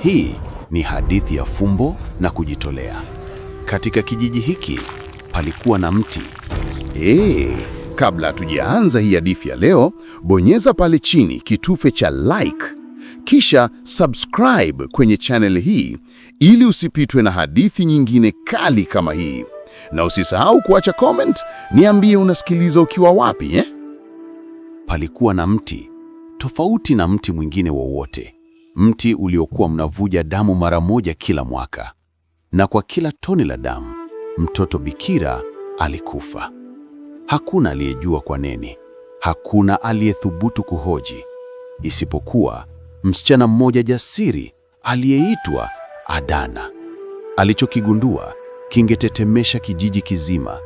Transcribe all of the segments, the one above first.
Hii ni hadithi ya fumbo na kujitolea. Katika kijiji hiki palikuwa na mti. Kabla hatujaanza hii hadithi ya leo, bonyeza pale chini kitufe cha like, kisha subscribe kwenye channel hii ili usipitwe na hadithi nyingine kali kama hii. Na usisahau kuacha comment, niambie unasikiliza ukiwa wapi. Palikuwa na mti, tofauti na mti mwingine wowote. Mti uliokuwa mnavuja damu mara moja kila mwaka. Na kwa kila tone la damu, mtoto bikira alikufa. Hakuna aliyejua kwa nini. Hakuna aliyethubutu kuhoji. Isipokuwa msichana mmoja jasiri aliyeitwa Adana. Alichokigundua kingetetemesha kijiji kizima,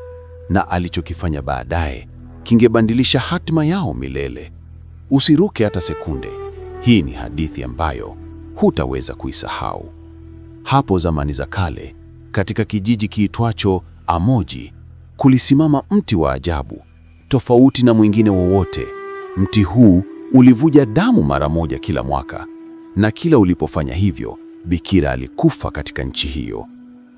na alichokifanya baadaye kingebadilisha hatima yao milele. Usiruke hata sekunde. Hii ni hadithi ambayo hutaweza kuisahau. Hapo zamani za kale, katika kijiji kiitwacho Amoji, kulisimama mti wa ajabu, tofauti na mwingine wowote. Mti huu ulivuja damu mara moja kila mwaka, na kila ulipofanya hivyo, bikira alikufa katika nchi hiyo.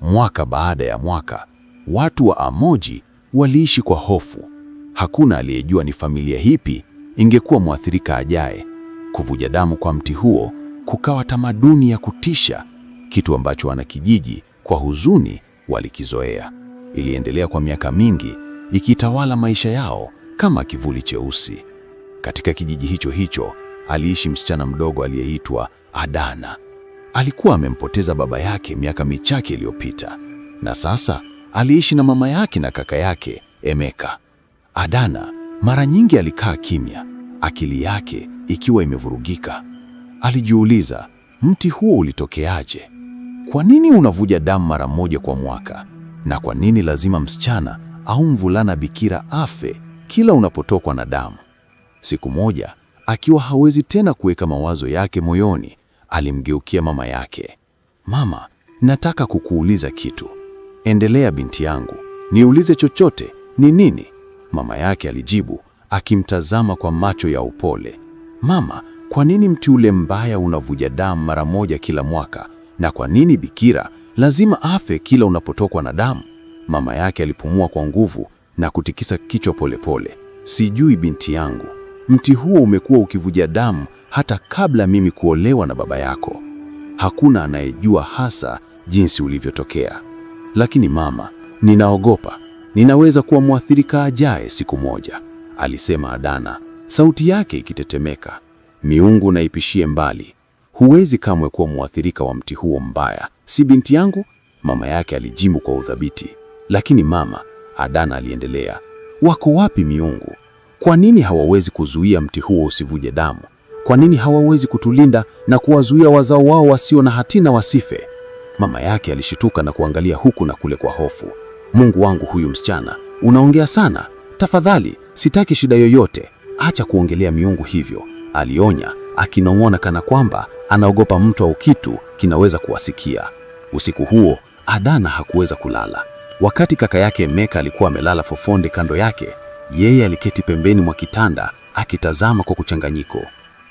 Mwaka baada ya mwaka, watu wa Amoji waliishi kwa hofu. Hakuna aliyejua ni familia hipi ingekuwa mwathirika ajaye. Kuvuja damu kwa mti huo kukawa tamaduni ya kutisha, kitu ambacho wanakijiji kwa huzuni walikizoea. Iliendelea kwa miaka mingi, ikitawala maisha yao kama kivuli cheusi. Katika kijiji hicho hicho aliishi msichana mdogo aliyeitwa Adana. Alikuwa amempoteza baba yake miaka michache iliyopita, na sasa aliishi na mama yake na kaka yake Emeka. Adana mara nyingi alikaa kimya, akili yake ikiwa imevurugika. Alijiuliza, mti huo ulitokeaje? Kwa nini unavuja damu mara moja kwa mwaka? Na kwa nini lazima msichana au mvulana bikira afe kila unapotokwa na damu? Siku moja, akiwa hawezi tena kuweka mawazo yake moyoni, alimgeukia mama yake. Mama, nataka kukuuliza kitu. Endelea binti yangu, niulize chochote. Ni nini? Mama yake alijibu, akimtazama kwa macho ya upole. Mama, kwa nini mti ule mbaya unavuja damu mara moja kila mwaka? Na kwa nini bikira lazima afe kila unapotokwa na damu? Mama yake alipumua kwa nguvu na kutikisa kichwa polepole. Sijui binti yangu, mti huo umekuwa ukivuja damu hata kabla mimi kuolewa na baba yako. Hakuna anayejua hasa jinsi ulivyotokea. Lakini mama, ninaogopa. Ninaweza kuwa mwathirika ajaye siku moja, alisema Adana, sauti yake ikitetemeka. Miungu na ipishie mbali. Huwezi kamwe kuwa mwathirika wa mti huo mbaya, si binti yangu? Mama yake alijibu kwa udhabiti. Lakini mama, Adana aliendelea, wako wapi miungu? Kwa nini hawawezi kuzuia mti huo usivuje damu? Kwa nini hawawezi kutulinda na kuwazuia wazao wao wasio na hatia wasife? Mama yake alishituka na kuangalia huku na kule kwa hofu. Mungu wangu, huyu msichana, unaongea sana. Tafadhali, sitaki shida yoyote. Acha kuongelea miungu hivyo, alionya, akinong'ona kana kwamba anaogopa mtu au kitu kinaweza kuwasikia. Usiku huo, Adana hakuweza kulala. Wakati kaka yake Emeka alikuwa amelala fofonde kando yake, yeye aliketi pembeni mwa kitanda akitazama kwa kuchanganyiko.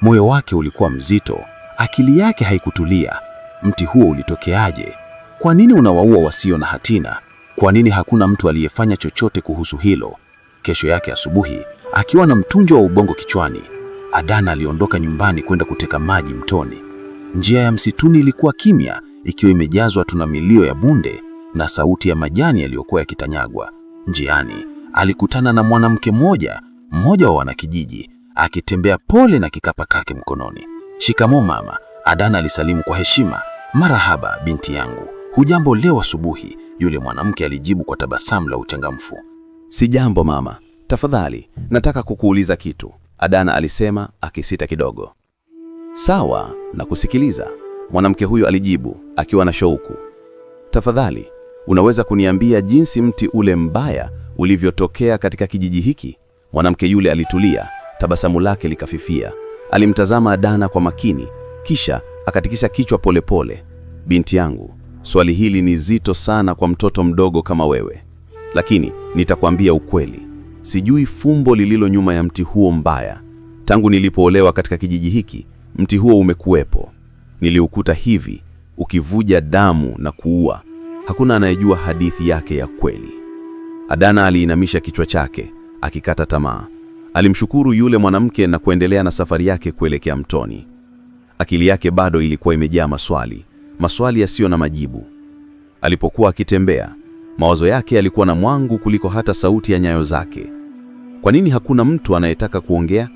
Moyo wake ulikuwa mzito, akili yake haikutulia. Mti huo ulitokeaje? Kwa nini unawaua wasio na hatia? Kwa nini hakuna mtu aliyefanya chochote kuhusu hilo? Kesho yake asubuhi, akiwa na mtunjo wa ubongo kichwani, Adana aliondoka nyumbani kwenda kuteka maji mtoni. Njia ya msituni ilikuwa kimya, ikiwa imejazwa tu na milio ya bunde na sauti ya majani yaliyokuwa yakitanyagwa. Njiani, alikutana na mwanamke mmoja wa wanakijiji, akitembea pole na kikapa kake mkononi. Shikamoo mama, Adana alisalimu kwa heshima. Marahaba binti yangu, hujambo leo asubuhi? Yule mwanamke alijibu kwa tabasamu la uchangamfu. Sijambo mama, tafadhali nataka kukuuliza kitu, Adana alisema akisita kidogo. Sawa, na kusikiliza, mwanamke huyo alijibu akiwa na shauku. Tafadhali, unaweza kuniambia jinsi mti ule mbaya ulivyotokea katika kijiji hiki? Mwanamke yule alitulia, tabasamu lake likafifia. Alimtazama Adana kwa makini, kisha akatikisa kichwa polepole. Binti yangu, swali hili ni zito sana kwa mtoto mdogo kama wewe. Lakini nitakwambia ukweli. Sijui fumbo lililo nyuma ya mti huo mbaya. Tangu nilipoolewa katika kijiji hiki, mti huo umekuwepo. Niliukuta hivi, ukivuja damu na kuua. Hakuna anayejua hadithi yake ya kweli. Adana aliinamisha kichwa chake, akikata tamaa. Alimshukuru yule mwanamke na kuendelea na safari yake kuelekea mtoni. Akili yake bado ilikuwa imejaa maswali yasiyo na majibu. Alipokuwa akitembea, mawazo yake yalikuwa na mwangu kuliko hata sauti ya nyayo zake. Kwa nini hakuna mtu anayetaka kuongea?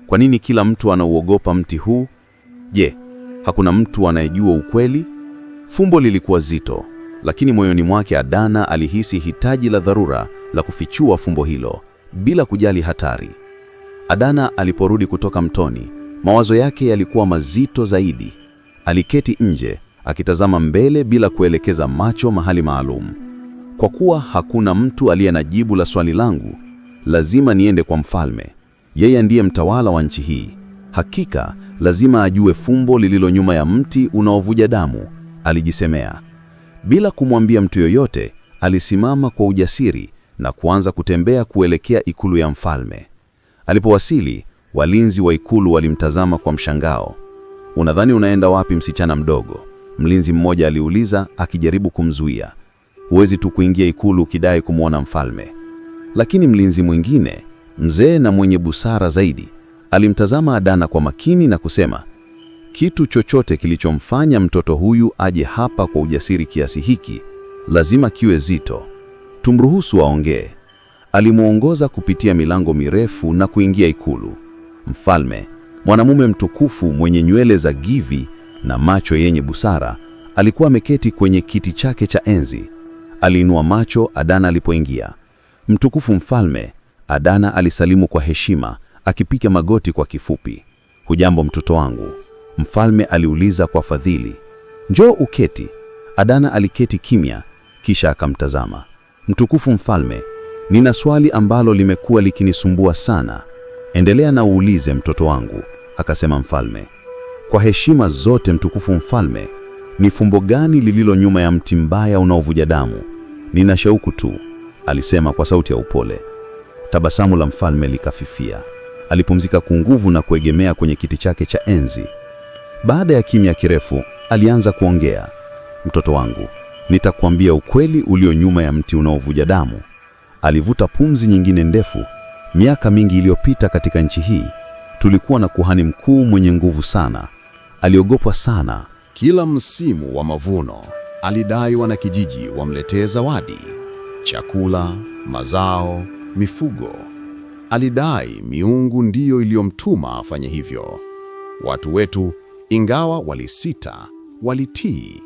Kwa nini kila mtu anauogopa mti huu? Je, hakuna mtu anayejua ukweli? Fumbo lilikuwa zito, lakini moyoni mwake Adana alihisi hitaji la dharura la kufichua fumbo hilo bila kujali hatari. Adana aliporudi kutoka mtoni, mawazo yake yalikuwa mazito zaidi. Aliketi nje, akitazama mbele bila kuelekeza macho mahali maalum. Kwa kuwa hakuna mtu aliye na jibu la swali langu, lazima niende kwa mfalme. Yeye ndiye mtawala wa nchi hii. Hakika lazima ajue fumbo lililo nyuma ya mti unaovuja damu, alijisemea. Bila kumwambia mtu yoyote, alisimama kwa ujasiri na kuanza kutembea kuelekea ikulu ya mfalme. Alipowasili, walinzi wa ikulu walimtazama kwa mshangao. "Unadhani unaenda wapi, msichana mdogo?" Mlinzi mmoja aliuliza, akijaribu kumzuia. "Huwezi tu kuingia ikulu ukidai kumwona mfalme." Lakini mlinzi mwingine, mzee na mwenye busara zaidi, alimtazama Adana kwa makini na kusema, "Kitu chochote kilichomfanya mtoto huyu aje hapa kwa ujasiri kiasi hiki, lazima kiwe zito. Tumruhusu aongee." Alimuongoza kupitia milango mirefu na kuingia ikulu. Mfalme, mwanamume mtukufu mwenye nywele za givi na macho yenye busara, alikuwa ameketi kwenye kiti chake cha enzi. Aliinua macho Adana alipoingia. "Mtukufu mfalme." Adana alisalimu kwa heshima, akipiga magoti kwa kifupi. "Hujambo mtoto wangu?" Mfalme aliuliza kwa fadhili. "Njoo uketi." Adana aliketi kimya, kisha akamtazama. "Mtukufu mfalme, nina swali ambalo limekuwa likinisumbua sana." "Endelea na uulize mtoto wangu," akasema mfalme. "Kwa heshima zote mtukufu mfalme, ni fumbo gani lililo nyuma ya mti mbaya unaovuja damu? Nina shauku tu," alisema kwa sauti ya upole. Tabasamu la mfalme likafifia. Alipumzika kwa nguvu na kuegemea kwenye kiti chake cha enzi. Baada ya kimya kirefu, alianza kuongea. "Mtoto wangu, nitakwambia ukweli ulio nyuma ya mti unaovuja damu." Alivuta pumzi nyingine ndefu. "Miaka mingi iliyopita katika nchi hii, tulikuwa na kuhani mkuu mwenye nguvu sana. Aliogopwa sana. Kila msimu wa mavuno, alidai wanakijiji wamletee zawadi, chakula, mazao, mifugo. Alidai miungu ndiyo iliyomtuma afanye hivyo. Watu wetu, ingawa walisita, walitii.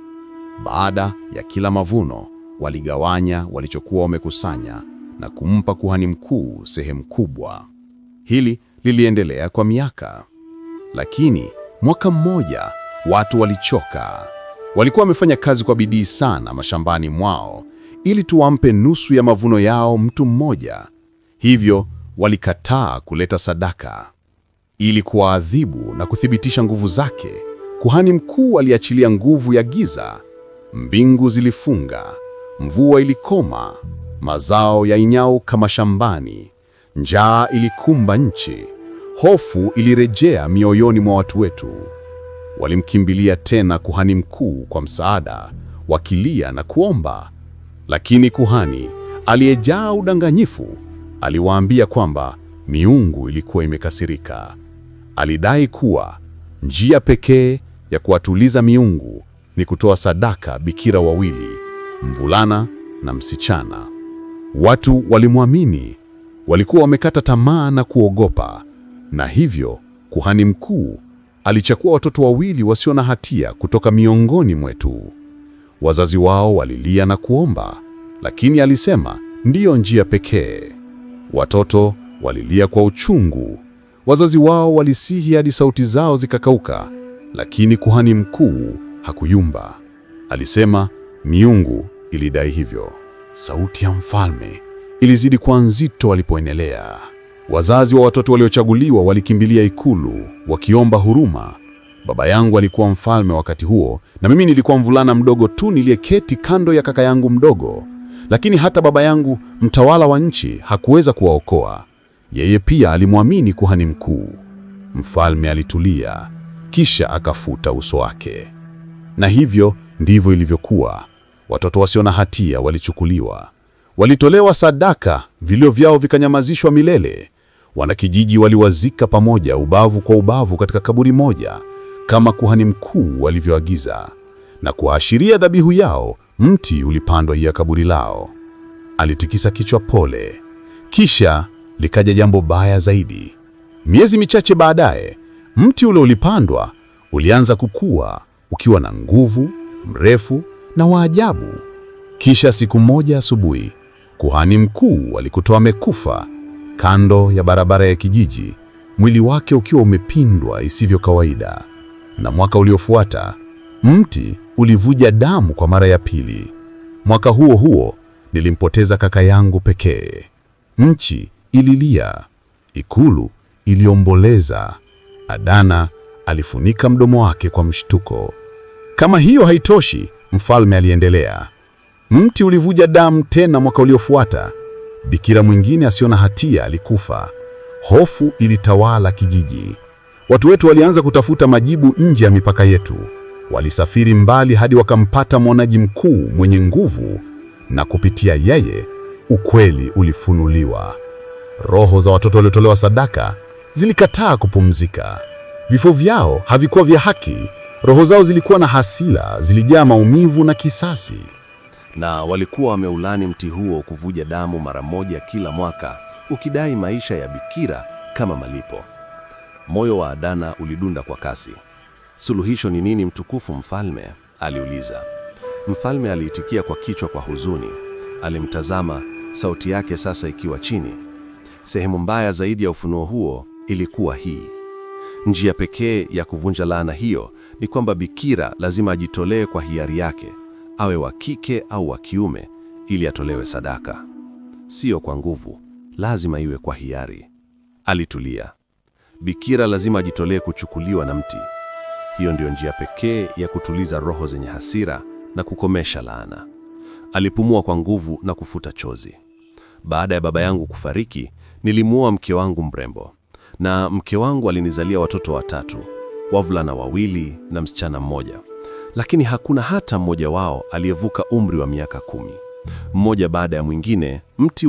Baada ya kila mavuno, waligawanya walichokuwa wamekusanya na kumpa kuhani mkuu sehemu kubwa. Hili liliendelea kwa miaka. Lakini mwaka mmoja watu walichoka. Walikuwa wamefanya kazi kwa bidii sana mashambani mwao ili tuwampe nusu ya mavuno yao mtu mmoja. Hivyo walikataa kuleta sadaka. Ili kuwaadhibu na kuthibitisha nguvu zake, kuhani mkuu aliachilia nguvu ya giza. Mbingu zilifunga, mvua ilikoma, mazao yainyauka mashambani, njaa ilikumba nchi, hofu ilirejea mioyoni mwa watu wetu. Walimkimbilia tena kuhani mkuu kwa msaada, wakilia na kuomba. Lakini kuhani aliyejaa udanganyifu aliwaambia kwamba miungu ilikuwa imekasirika. Alidai kuwa njia pekee ya kuwatuliza miungu ni kutoa sadaka bikira wawili, mvulana na msichana. Watu walimwamini, walikuwa wamekata tamaa na kuogopa, na hivyo kuhani mkuu alichukua watoto wawili wasio na hatia kutoka miongoni mwetu. Wazazi wao walilia na kuomba, lakini alisema ndiyo njia pekee. Watoto walilia kwa uchungu. Wazazi wao walisihi hadi sauti zao zikakauka, lakini kuhani mkuu hakuyumba. Alisema miungu ilidai hivyo. Sauti ya mfalme ilizidi kuwa nzito walipoendelea. Wazazi wa watoto waliochaguliwa walikimbilia ikulu wakiomba huruma. Baba yangu alikuwa mfalme wakati huo, na mimi nilikuwa mvulana mdogo tu niliyeketi kando ya kaka yangu mdogo. Lakini hata baba yangu, mtawala wa nchi, hakuweza kuwaokoa. Yeye pia alimwamini kuhani mkuu. Mfalme alitulia. kisha akafuta uso wake. Na hivyo ndivyo ilivyokuwa. Watoto wasio na hatia walichukuliwa, walitolewa sadaka, vilio vyao vikanyamazishwa milele. Wanakijiji waliwazika pamoja, ubavu kwa ubavu, katika kaburi moja, kama kuhani mkuu walivyoagiza. Na kuashiria dhabihu yao, mti ulipandwa juu ya kaburi lao. Alitikisa kichwa pole. Kisha likaja jambo baya zaidi. Miezi michache baadaye, mti ule ulipandwa, ulianza kukua, ukiwa na nguvu, mrefu na wa ajabu. Kisha siku moja asubuhi, kuhani mkuu alikutoa amekufa kando ya barabara ya kijiji, mwili wake ukiwa umepindwa isivyo kawaida. Na mwaka uliofuata, mti ulivuja damu kwa mara ya pili. Mwaka huo huo nilimpoteza kaka yangu pekee. Nchi ililia, ikulu iliomboleza. Adana alifunika mdomo wake kwa mshtuko. Kama hiyo haitoshi, mfalme aliendelea. Mti ulivuja damu tena mwaka uliofuata. Bikira mwingine asio na hatia alikufa. Hofu ilitawala kijiji. Watu wetu walianza kutafuta majibu nje ya mipaka yetu. Walisafiri mbali hadi wakampata mwonaji mkuu mwenye nguvu, na kupitia yeye ukweli ulifunuliwa. Roho za watoto waliotolewa sadaka zilikataa kupumzika. Vifo vyao havikuwa vya haki. Roho zao zilikuwa na hasira, zilijaa maumivu na kisasi. Na walikuwa wameulani mti huo kuvuja damu mara moja kila mwaka, ukidai maisha ya bikira kama malipo. Moyo wa Adana ulidunda kwa kasi. Suluhisho ni nini, mtukufu mfalme? Aliuliza. Mfalme aliitikia kwa kichwa kwa huzuni. Alimtazama, sauti yake sasa ikiwa chini. Sehemu mbaya zaidi ya ufunuo huo ilikuwa hii: njia pekee ya kuvunja laana hiyo ni kwamba bikira lazima ajitolee kwa hiari yake, awe wa kike au wa kiume, ili atolewe sadaka. Sio kwa nguvu, lazima iwe kwa hiari. Alitulia. Bikira lazima ajitolee kuchukuliwa na mti. Hiyo ndio njia pekee ya kutuliza roho zenye hasira na kukomesha laana. Alipumua kwa nguvu na kufuta chozi. Baada ya baba yangu kufariki, nilimuoa mke wangu mrembo. Na mke wangu alinizalia watoto 3, wavulana 2 na msichana 1. Lakini hakuna hata mmoja wao aliyevuka umri wa miaka 10. Mmoja baada ya mwingine, mti